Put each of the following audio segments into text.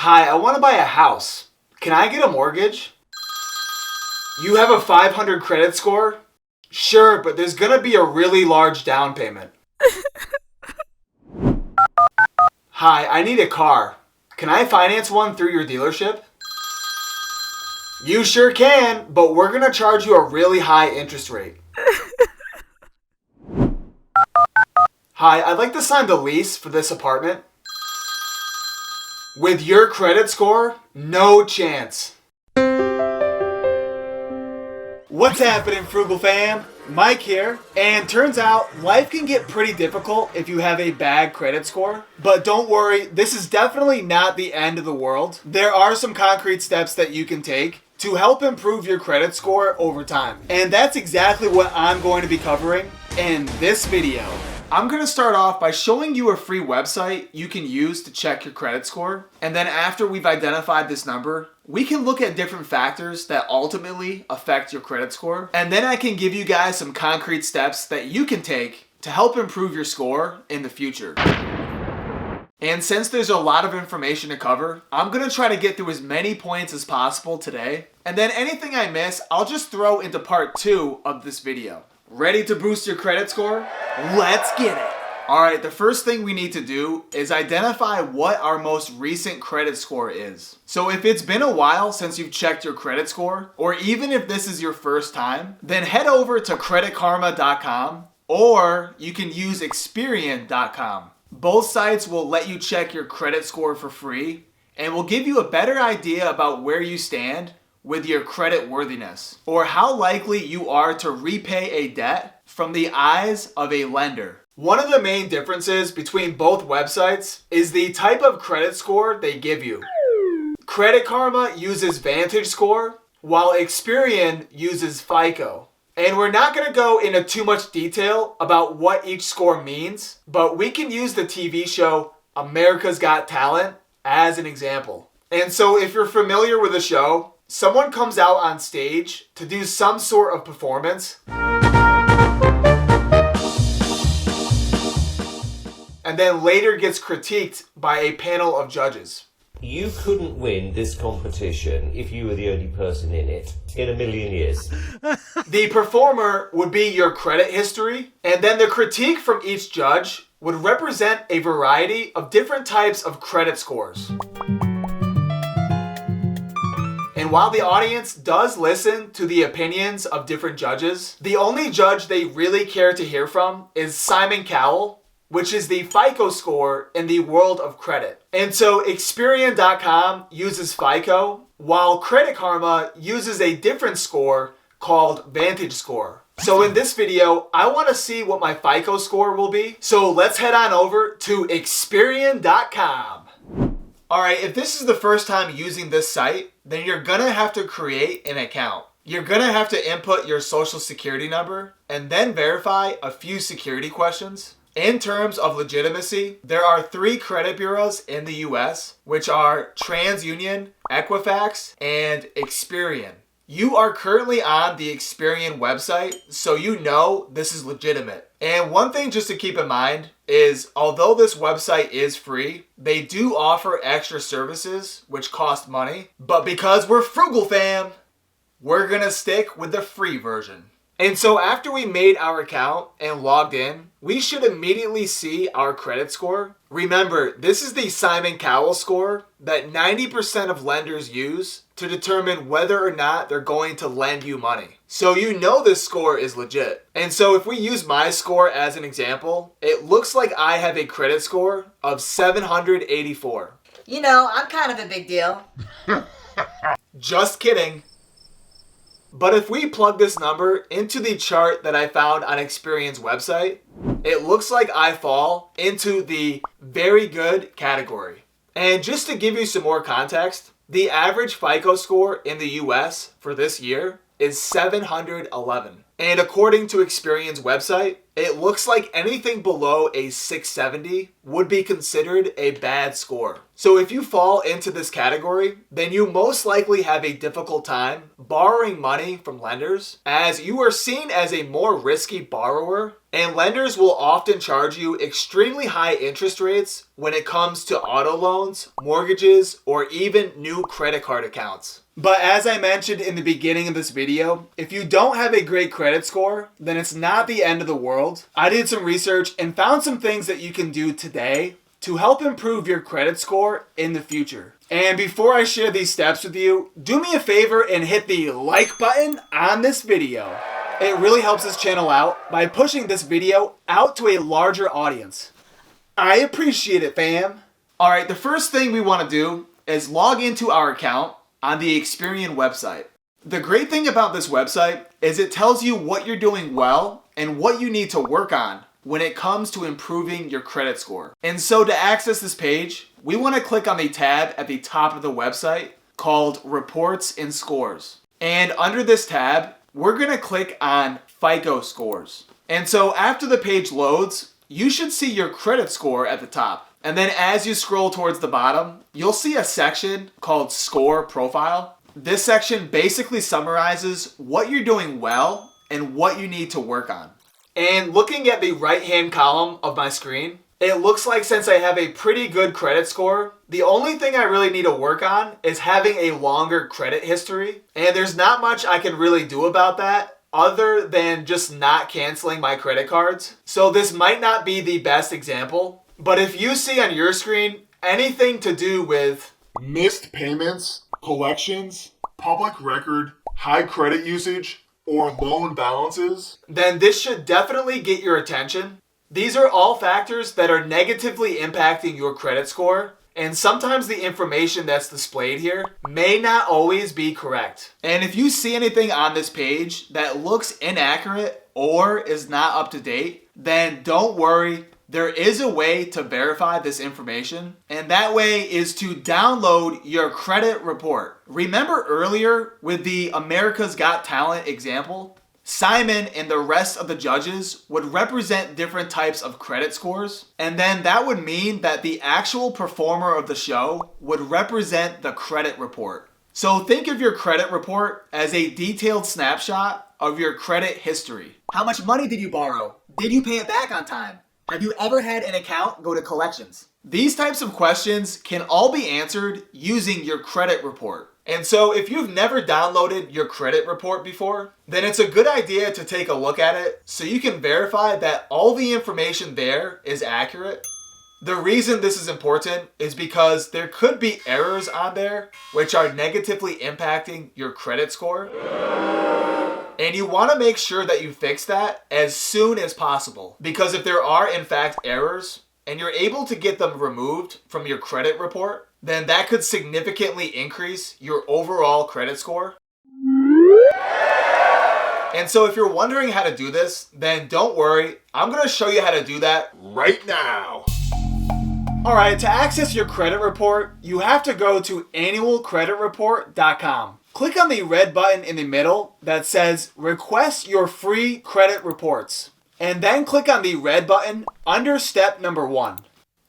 Hi, I want to buy a house. Can I get a mortgage? You have a 500 credit score? Sure, but there's gonna be a really large down payment. Hi, I need a car. Can I finance one through your dealership? You sure can, but we're gonna charge you a really high interest rate. Hi, I'd like to sign the lease for this apartment. With your credit score, no chance. What's happening, Frugal fam? Mike here. And turns out life can get pretty difficult if you have a bad credit score. But don't worry, this is definitely not the end of the world. There are some concrete steps that you can take to help improve your credit score over time. And that's exactly what I'm going to be covering in this video. I'm going to start off by showing you a free website you can use to check your credit score. And then after we've identified this number, we can look at different factors that ultimately affect your credit score. And then I can give you guys some concrete steps that you can take to help improve your score in the future. And since there's a lot of information to cover, I'm going to try to get through as many points as possible today. And then anything I miss, I'll just throw into part 2 of this video. Ready to boost your credit score? Let's get it! Alright, the first thing we need to do is identify what our most recent credit score is. So if it's been a while since you've checked your credit score, or even if this is your first time, then head over to creditkarma.com or you can use Experian.com. Both sites will let you check your credit score for free and will give you a better idea about where you stand with your credit worthiness, or how likely you are to repay a debt from the eyes of a lender. One of the main differences between both websites is the type of credit score they give you. Credit Karma uses Vantage Score, while Experian uses FICO. And we're not going to go into too much detail about what each score means, but we can use the TV show America's Got Talent as an example. And so if you're familiar with the show, someone comes out on stage to do some sort of performance, and then later gets critiqued by a panel of judges. You couldn't win this competition if you were the only person in it in a million years. The performer would be your credit history, and then the critique from each judge would represent a variety of different types of credit scores. And while the audience does listen to the opinions of different judges, the only judge they really care to hear from is Simon Cowell, which is the FICO score in the world of credit. And so Experian.com uses FICO, while Credit Karma uses a different score called Vantage Score. So in this video, I want to see what my FICO score will be. So let's head on over to Experian.com. Alright, if this is the first time using this site, then you're gonna have to create an account. You're gonna have to input your social security number and then verify a few security questions. In terms of legitimacy, there are 3 credit bureaus in the US, which are TransUnion, Equifax, and Experian. You are currently on the Experian website, so you know this is legitimate. And one thing just to keep in mind is, although this website is free, they do offer extra services which cost money. But because we're frugal fam, we're gonna stick with the free version. And so after we made our account and logged in, we should immediately see our credit score. Remember, this is the Simon Cowell score that 90% of lenders use to determine whether or not they're going to lend you money. So you know this score is legit. And so if we use my score as an example, it looks like I have a credit score of 784. You know, I'm kind of a big deal. Just kidding. But if we plug this number into the chart that I found on Experian's website, it looks like I fall into the very good category. And just to give you some more context, the average FICO score in the US for this year is 711. And according to Experian's website, it looks like anything below a 670 would be considered a bad score. So if you fall into this category, then you most likely have a difficult time borrowing money from lenders, as you are seen as a more risky borrower, and lenders will often charge you extremely high interest rates when it comes to auto loans, mortgages, or even new credit card accounts. But as I mentioned in the beginning of this video, if you don't have a great credit score, then it's not the end of the world. I did some research and found some things that you can do today to help improve your credit score in the future. And before I share these steps with you, do me a favor and hit the like button on this video. It really helps this channel out by pushing this video out to a larger audience. I appreciate it, fam. Alright, the first thing we want to do is log into our account on the Experian website. The great thing about this website is it tells you what you're doing well and what you need to work on when it comes to improving your credit score. And so to access this page, we want to click on the tab at the top of the website called Reports and Scores. And under this tab, we're going to click on FICO scores. And so after the page loads, you should see your credit score at the top. And then as you scroll towards the bottom, you'll see a section called Score Profile. This section basically summarizes what you're doing well and what you need to work on. And looking at the right-hand column of my screen, it looks like since I have a pretty good credit score, the only thing I really need to work on is having a longer credit history. And there's not much I can really do about that other than just not canceling my credit cards. So this might not be the best example, but if you see on your screen anything to do with missed payments, collections, public record, high credit usage, or loan balances, then this should definitely get your attention. These are all factors that are negatively impacting your credit score, and sometimes the information that's displayed here may not always be correct. And if you see anything on this page that looks inaccurate or is not up to date, then don't worry. There is a way to verify this information, and that way is to download your credit report. Remember earlier with the America's Got Talent example? Simon and the rest of the judges would represent different types of credit scores, and then that would mean that the actual performer of the show would represent the credit report. So think of your credit report as a detailed snapshot of your credit history. How much money did you borrow? Did you pay it back on time? Have you ever had an account go to collections? These types of questions can all be answered using your credit report. And so if you've never downloaded your credit report before, then it's a good idea to take a look at it so you can verify that all the information there is accurate. The reason this is important is because there could be errors on there which are negatively impacting your credit score. And you want to make sure that you fix that as soon as possible. Because if there are in fact errors and you're able to get them removed from your credit report, then that could significantly increase your overall credit score. And so if you're wondering how to do this, then don't worry. I'm going to show you how to do that right now. Alright, to access your credit report, you have to go to annualcreditreport.com. Click on the red button in the middle that says Request Your Free Credit Reports. And then click on the red button under step number 1.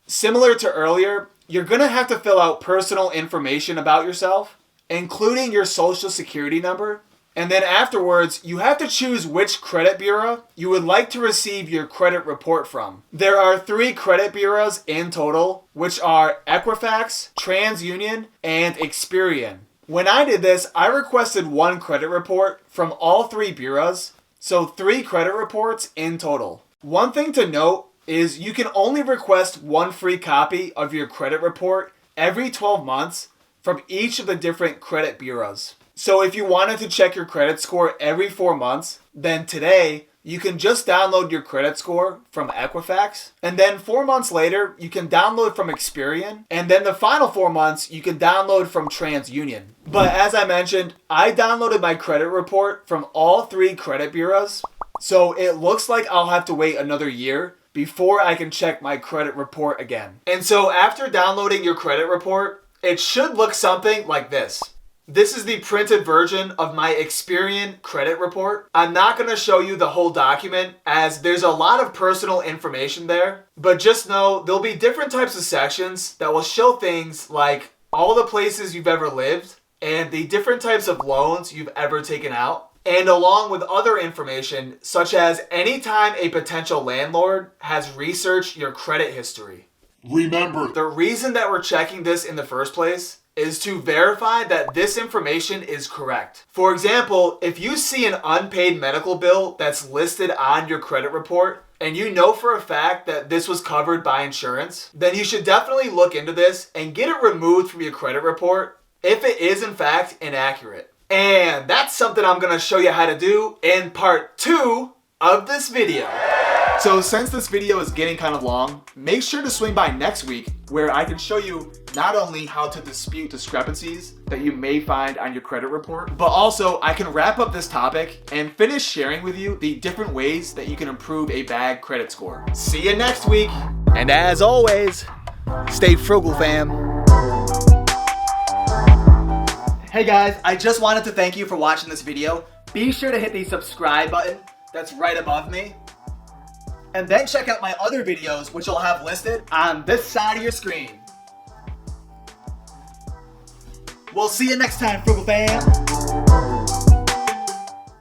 Similar to earlier, you're going to have to fill out personal information about yourself, including your social security number. And then afterwards, you have to choose which credit bureau you would like to receive your credit report from. There are 3 credit bureaus in total, which are Equifax, TransUnion, and Experian. When I did this, I requested 1 credit report from all 3 bureaus, so 3 credit reports in total. One thing to note is you can only request 1 free copy of your credit report every 12 months from each of the different credit bureaus. So if you wanted to check your credit score every 4 months, then today you can just download your credit score from Equifax, and then 4 months later you can download from Experian, and then the final 4 months you can download from TransUnion. But as I mentioned, I downloaded my credit report from all 3 credit bureaus, so it looks like I'll have to wait another year before I can check my credit report again. And so after downloading your credit report, it should look something like this. This is the printed version of my Experian credit report. I'm not going to show you the whole document as there's a lot of personal information there, but just know there'll be different types of sections that will show things like all the places you've ever lived and the different types of loans you've ever taken out, and along with other information such as anytime a potential landlord has researched your credit history. Remember, The reason that we're checking this in the first place is to verify that this information is correct. For example, if you see an unpaid medical bill that's listed on your credit report and you know for a fact that this was covered by insurance, then you should definitely look into this and get it removed from your credit report if it is in fact inaccurate. And that's something I'm going to show you how to do in part 2 of this video. So since this video is getting kind of long, make sure to swing by next week where I can show you not only how to dispute discrepancies that you may find on your credit report, but also I can wrap up this topic and finish sharing with you the different ways that you can improve a bad credit score. See you next week. And as always, stay frugal, fam. Hey guys, I just wanted to thank you for watching this video. Be sure to hit the subscribe button that's right above me. And then check out my other videos, which I'll have listed on this side of your screen. We'll see you next time, Frugal Fam.